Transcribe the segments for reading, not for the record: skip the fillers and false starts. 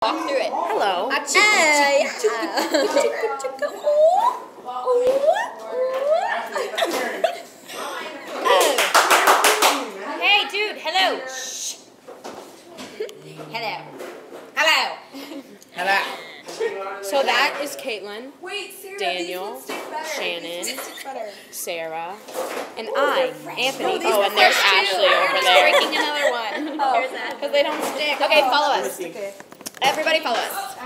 Walk through it. Hello. Hey. Hey, dude. Hello. Shh. Hello. Hello. Hello. So that is Caitlin, Wait, Sarah, Daniel, these ones stick better. Shannon, These ones stick better. Sarah, and I, Anthony. these Oh, are and there's fresh, too. Ashley over there. Breaking another one. Here's that. Because they don't stick. Okay, follow us. Okay. Everybody follow us.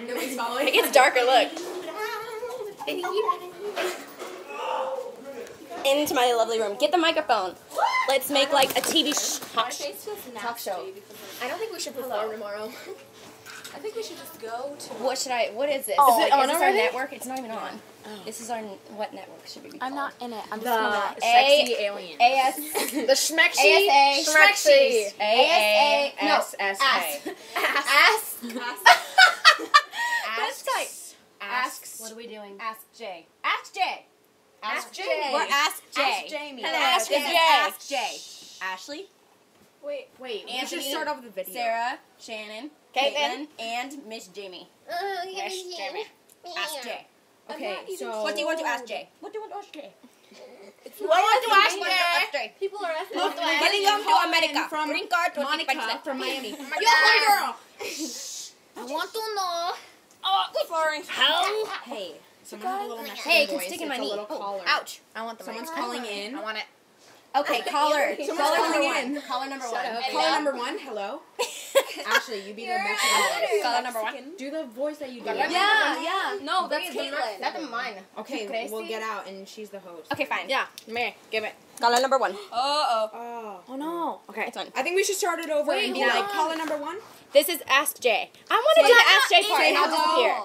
Nobody's following. It gets darker, look. Into my lovely room. Get the microphone. Let's make like a TV talk show. I don't think we should perform tomorrow. I think we should just go to. What is this? Oh, is is it on this already? our network? It's not even on. This is our, what network should we be called? I'm not in it. I'm just The gonna. A- alien. AS. The Schmexy. ASA. Schmexy. ASA. No. ASSA. Ass. Asks. tight. Asks. What are we doing? Ask Jay. Ask Jay. Ask Jay. Jay. We're Ask Jay. Ask Jamie. Hello. Ask This is Jay. Ask Jay. Ashley, Wait. Wait, we Anthony, should start off the video. Sarah, Shannon, Caitlin, and Miss Jamie. Miss Jamie. Ask Jay. Okay, so What do you want to ask Jay? What do you want to ask Jay? What do you want to ask Jay? People are asking. When you come to America, from green card to Monica from Miami. Yo, girl. I want to know. Hey. Someone have a little Mexican Hey, it can voice. stick in It's my a knee. little collar. Ouch. I want the Someone's mic. calling in. I want it. Okay, caller. Someone's Caller number calling one. in. Caller number one. Caller number one, hello. Ashley, you be the Mexican voice. Caller number one. Do the voice that you do. Yeah. No, that's Caitlin. That's mine. Okay, we'll get out and she's the host. Okay, fine. Yeah, me, give it. Caller number one. Oh no. Okay. It's fine. I think we should start it over and be hold like, on. caller number one. This is Ask Jay. I want to do the Ask Jay part and I'll hello. disappear.